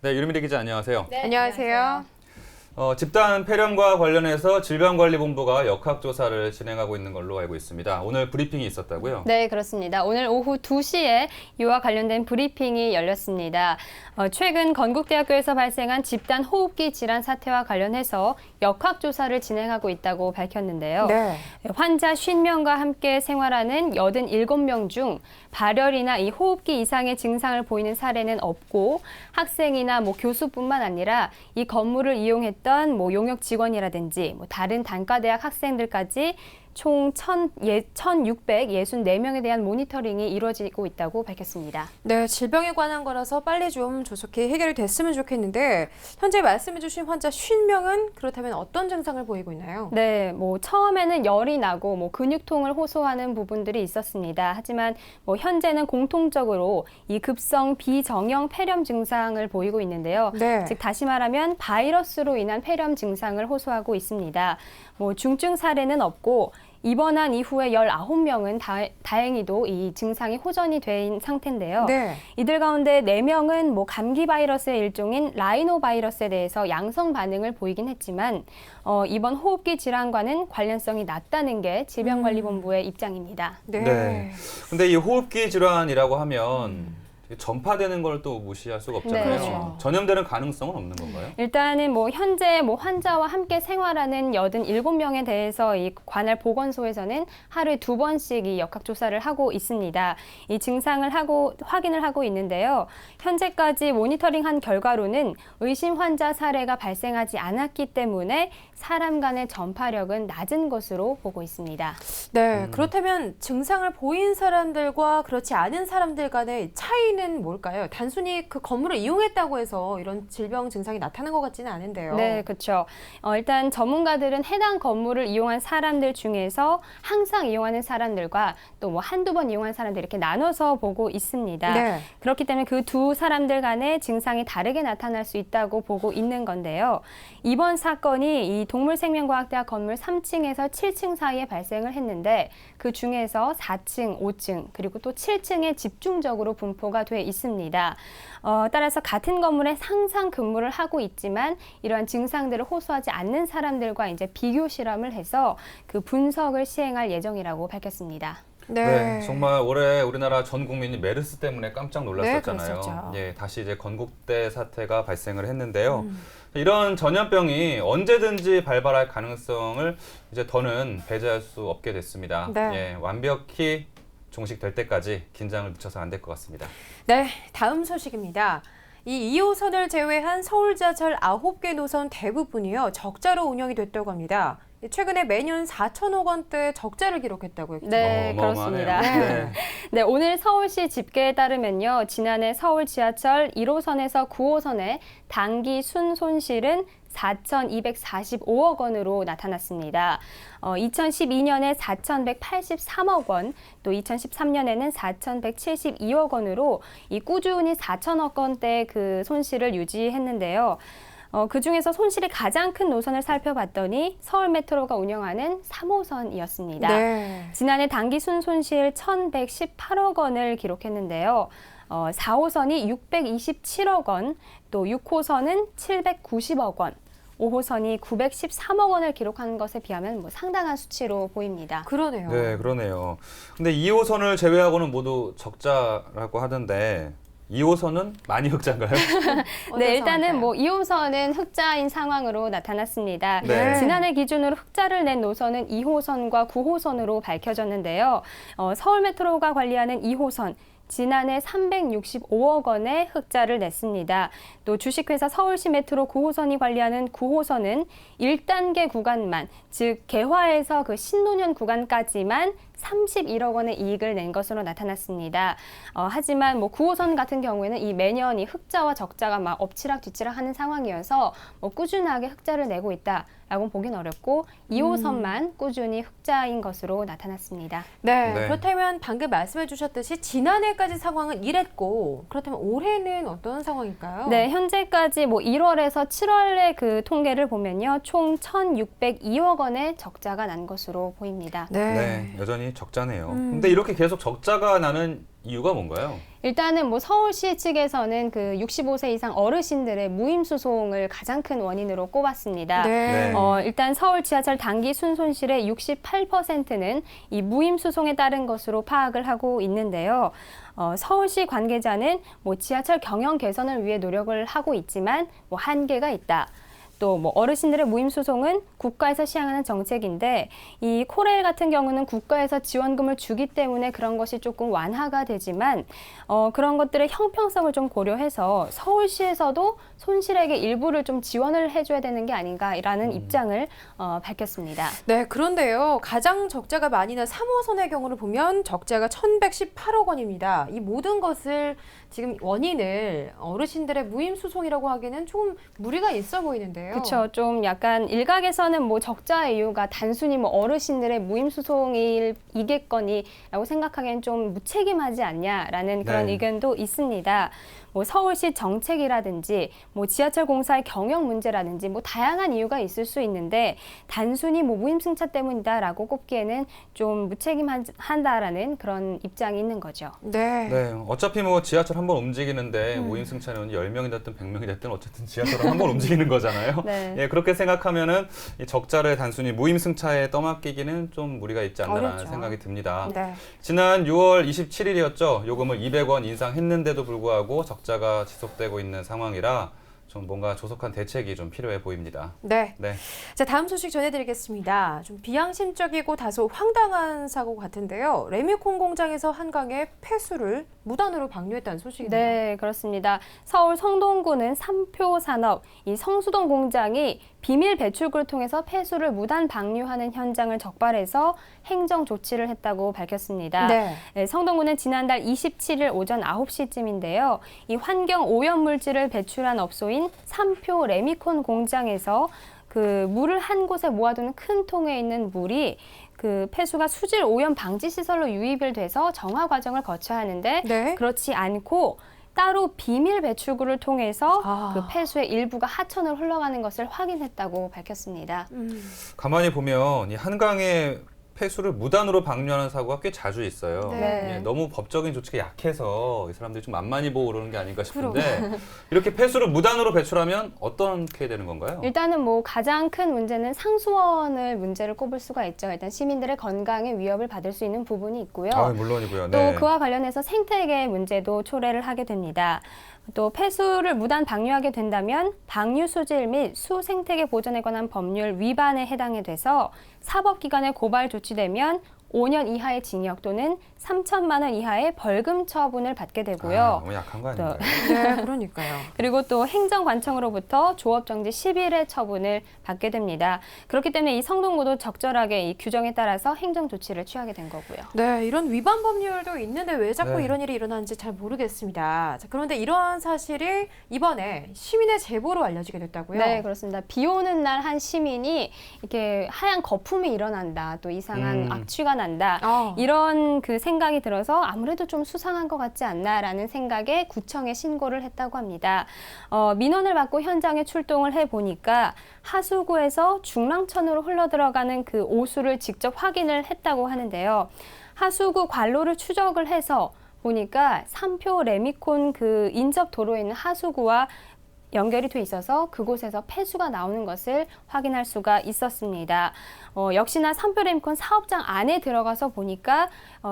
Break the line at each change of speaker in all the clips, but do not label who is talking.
네, 유리미리 기자 안녕하세요.
네, 안녕하세요.
집단 폐렴과 관련해서 질병관리본부가 역학조사를 진행하고 있는 걸로 알고 있습니다. 오늘 브리핑이 있었다고요?
네, 그렇습니다. 오늘 오후 2시에 이와 관련된 브리핑이 열렸습니다. 최근 건국대학교에서 발생한 집단 호흡기 질환 사태와 관련해서 역학조사를 진행하고 있다고 밝혔는데요.
네.
환자 50명과 함께 생활하는 87명 중 발열이나 이 호흡기 이상의 증상을 보이는 사례는 없고 학생이나 교수뿐만 아니라 이 건물을 이용했던 용역 직원이라든지 다른 단과대학 학생들까지 총 1,664명에 대한 모니터링이 이루어지고 있다고 밝혔습니다.
네, 질병에 관한 거라서 빨리 좀 조속히 해결이 됐으면 좋겠는데 현재 말씀해 주신 환자 50명은 그렇다면 어떤 증상을 보이고 있나요?
네, 처음에는 열이 나고 근육통을 호소하는 부분들이 있었습니다. 하지만 현재는 공통적으로 이 급성 비정형 폐렴 증상을 보이고 있는데요.
네.
즉 다시 말하면 바이러스로 인한 폐렴 증상을 호소하고 있습니다. 중증 사례는 없고 입원한 이후에 19명은 다행히도 이 증상이 호전이 된 상태인데요.
네.
이들 가운데 4명은 감기 바이러스의 일종인 라이노 바이러스에 대해서 양성 반응을 보이긴 했지만 이번 호흡기 질환과는 관련성이 낮다는 게 질병관리본부의 입장입니다.
네.
근데 이 호흡기 질환이라고 하면 전파되는 걸 또 무시할 수가 없잖아요.
네, 그렇죠.
전염되는 가능성은 없는 건가요?
일단은 현재 환자와 함께 생활하는 87명에 대해서 이 관할 보건소에서는 하루에 2번씩 이 역학조사를 하고 있습니다. 이 증상을 확인을 하고 있는데요. 현재까지 모니터링한 결과로는 의심 환자 사례가 발생하지 않았기 때문에 사람 간의 전파력은 낮은 것으로 보고 있습니다.
네, 그렇다면 증상을 보인 사람들과 그렇지 않은 사람들 간의 차이는 뭘까요? 단순히 그 건물을 이용했다고 해서 이런 질병 증상이 나타난 것 같지는 않은데요.
네, 그렇죠. 일단 전문가들은 해당 건물을 이용한 사람들 중에서 항상 이용하는 사람들과 또 한두 번 이용한 사람들 이렇게 나눠서 보고 있습니다.
네.
그렇기 때문에 그 두 사람들 간의 증상이 다르게 나타날 수 있다고 보고 있는 건데요. 이번 사건이 이 동물생명과학대학 건물 3층에서 7층 사이에 발생을 했는데 그 중에서 4층, 5층 그리고 또 7층에 집중적으로 분포가 돼 있습니다. 따라서 같은 건물에 항상 근무를 하고 있지만 이러한 증상들을 호소하지 않는 사람들과 이제 비교 실험을 해서 그 분석을 시행할 예정이라고 밝혔습니다.
네.
정말 올해 우리나라 전 국민이 메르스 때문에 깜짝 놀랐었잖아요.
네, 그랬었죠.
예, 다시 이제 건국대 사태가 발생을 했는데요. 이런 전염병이 언제든지 발발할 가능성을 이제 더는 배제할 수 없게 됐습니다.
네.
예, 완벽히 종식될 때까지 긴장을 늦춰서 안 될 것 같습니다.
네, 다음 소식입니다. 이 2호선을 제외한 서울 지하철 9개 노선 대부분이요 적자로 운영이 됐다고 합니다. 최근에 매년 4천억 원대 적자를 기록했다고요.
네, 그렇습니다.
네.
네, 오늘 서울시 집계에 따르면요. 지난해 서울 지하철 1호선에서 9호선의 단기 순손실은 4,245억 원으로 나타났습니다. 2012년에 4,183억 원, 또 2013년에는 4,172억 원으로 이 꾸준히 4천억 원대 그 손실을 유지했는데요. 그중에서 손실이 가장 큰 노선을 살펴봤더니 서울메트로가 운영하는 3호선이었습니다.
네.
지난해 단기 순손실 1,118억 원을 기록했는데요. 4호선이 627억 원, 또 6호선은 790억 원, 5호선이 913억 원을 기록한 것에 비하면 상당한 수치로 보입니다.
그러네요.
네, 그러네요. 근데 2호선을 제외하고는 모두 적자라고 하던데 2호선은 많이 흑자인가요?
네, 일단은 2호선은 흑자인 상황으로 나타났습니다.
네.
지난해 기준으로 흑자를 낸 노선은 2호선과 9호선으로 밝혀졌는데요. 서울메트로가 관리하는 2호선, 지난해 365억 원의 흑자를 냈습니다. 또 주식회사 서울시 메트로 9호선이 관리하는 9호선은 1단계 구간만, 즉 개화에서 그 신논현 구간까지만 31억 원의 이익을 낸 것으로 나타났습니다. 하지만 9호선 같은 경우에는 이 매년 이 흑자와 적자가 막 엎치락 뒤치락 하는 상황이어서 꾸준하게 흑자를 내고 있다라고 보긴 어렵고 2호선만 꾸준히 흑자인 것으로 나타났습니다.
네,
네.
그렇다면 방금 말씀해 주셨듯이 지난해까지 상황은 이랬고 그렇다면 올해는 어떤 상황일까요?
네, 현재까지 1월에서 7월의 그 통계를 보면요. 총 1,602억 원의 적자가 난 것으로 보입니다.
네, 여전히 적자네요. 근데 이렇게 계속 적자가 나는 이유가 뭔가요?
일단은 뭐 서울시 측에서는 그 65세 이상 어르신들의 무임 수송을 가장 큰 원인으로 꼽았습니다.
네.
일단 서울 지하철 단기 순손실의 68%는 이 무임 수송에 따른 것으로 파악을 하고 있는데요. 서울시 관계자는 뭐 지하철 경영 개선을 위해 노력을 하고 있지만 뭐 한계가 있다. 또 뭐 어르신들의 무임 수송은 국가에서 시행하는 정책인데 이 코레일 같은 경우는 국가에서 지원금을 주기 때문에 그런 것이 조금 완화가 되지만 그런 것들의 형평성을 좀 고려해서 서울시에서도 손실액의 일부를 좀 지원을 해줘야 되는 게 아닌가라는 입장을 밝혔습니다.
네, 그런데요. 가장 적자가 많이 난 3호선의 경우를 보면 적자가 1,118억 원입니다. 이 모든 것을 지금 원인을 어르신들의 무임 수송이라고 하기에는 조금 무리가 있어 보이는데요.
그렇죠. 좀 약간 일각에서는 뭐 적자의 이유가 단순히 뭐 어르신들의 무임 수송이겠거니라고 생각하기엔 좀 무책임하지 않냐라는 그런
네.
의견도 있습니다. 뭐 서울시 정책이라든지 뭐 지하철 공사의 경영 문제라든지 뭐 다양한 이유가 있을 수 있는데 단순히 뭐 무임승차 때문이다라고 꼽기에는 좀 무책임한다라는 그런 입장이 있는 거죠.
네.
네, 어차피 뭐 지하철 한 번 움직이는데 무임승차는 10명이 됐든 100명이 됐든 어쨌든 지하철을 한 번 움직이는 거잖아요.
네.
예, 그렇게 생각하면은 이 적자를 단순히 무임승차에 떠맡기기는 좀 무리가 있지 않나라는
어렵죠.
생각이 듭니다.
네.
지난 6월 27일이었죠. 요금을 200원 인상했는데도 불구하고 적자가 지속되고 있는 상황이라 좀 뭔가 조속한 대책이 좀 필요해 보입니다.
네.
네.
자, 다음 소식 전해드리겠습니다. 좀 비양심적이고 다소 황당한 사고 같은데요. 레미콘 공장에서 한강에 폐수를 무단으로 방류했다는 소식입니다.
네, 그렇습니다. 서울 성동구는 삼표산업, 이 성수동 공장이 비밀 배출구를 통해서 폐수를 무단 방류하는 현장을 적발해서 행정 조치를 했다고 밝혔습니다.
네.
네, 성동구는 지난달 27일 오전 9시쯤인데요. 이 환경 오염 물질을 배출한 업소인 삼표 레미콘 공장에서 그 물을 한 곳에 모아두는 큰 통에 있는 물이 그 폐수가 수질 오염 방지 시설로 유입이 돼서 정화 과정을 거쳐야 하는데
네.
그렇지 않고 따로 비밀 배출구를 통해서
아.
그 폐수의 일부가 하천으로 흘러가는 것을 확인했다고 밝혔습니다.
가만히 보면 이 한강에 폐수를 무단으로 방류하는 사고가 꽤 자주 있어요.
네.
예, 너무 법적인 조치가 약해서 이 사람들이 좀 만만히 보고 그러는 게 아닌가 싶은데 이렇게 폐수를 무단으로 배출하면 어떻게 되는 건가요?
일단은 뭐 가장 큰 문제는 상수원을 문제를 꼽을 수가 있죠. 일단 시민들의 건강에 위협을 받을 수 있는 부분이 있고요.
아, 물론이고요.
또
네.
그와 관련해서 생태계 문제도 초래를 하게 됩니다. 또 폐수를 무단 방류하게 된다면 방류 수질 및 수 생태계 보전에 관한 법률 위반에 해당이 돼서 사법기관에 고발 조치되면 5년 이하의 징역 또는 3천만 원 이하의 벌금 처분을 받게 되고요.
아, 너무 약한 거 아닌가요?
네, 그러니까요.
그리고 또 행정관청으로부터 조업정지 10일의 처분을 받게 됩니다. 그렇기 때문에 이 성동구도 적절하게 이 규정에 따라서 행정조치를 취하게 된 거고요.
네, 이런 위반 법률도 있는데 왜 자꾸
네.
이런 일이 일어나는지 잘 모르겠습니다. 자, 그런데 이러한 사실이 이번에 시민의 제보로 알려지게 됐다고요?
네, 그렇습니다. 비 오는 날 한 시민이 이렇게 하얀 거품이 일어난다, 또 이상한 악취가 난다, 이런 그 생각이 들어서 아무래도 좀 수상한 것 같지 않나라는 생각에 구청에 신고를 했다고 합니다. 민원을 받고 현장에 출동을 해보니까 하수구에서 중랑천으로 흘러들어가는 그 오수를 직접 확인을 했다고 하는데요. 하수구 관로를 추적을 해서 보니까 삼표 레미콘 그 인접 도로에 있는 하수구와 연결이 돼 있어서 그곳에서 폐수가 나오는 것을 확인할 수가 있었습니다. 역시나 삼표레미콘 사업장 안에 들어가서 보니까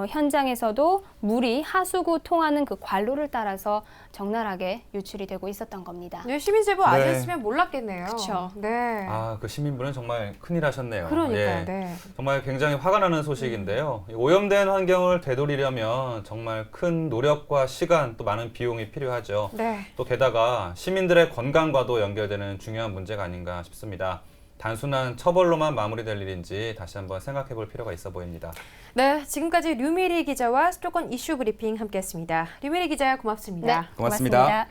현장에서도 물이 하수구 통하는 그 관로를 따라서 적나라하게 유출이 되고 있었던 겁니다.
네, 시민 제보 안
네.
했으면 몰랐겠네요.
그쵸.
네.
아, 그 시민분은 정말 큰일 하셨네요.
그러니까요.
예.
네.
정말 굉장히 화가 나는 소식인데요. 이 오염된 환경을 되돌리려면 정말 큰 노력과 시간 또 많은 비용이 필요하죠.
네.
또 게다가 시민들의 건강과도 연결되는 중요한 문제가 아닌가 싶습니다. 단순한 처벌로만 마무리될 일인지 다시 한번 생각해 볼 필요가 있어 보입니다.
네, 지금까지 류미리 기자와 수도권 이슈 브리핑 함께했습니다. 류미리 기자 고맙습니다.
네, 고맙습니다.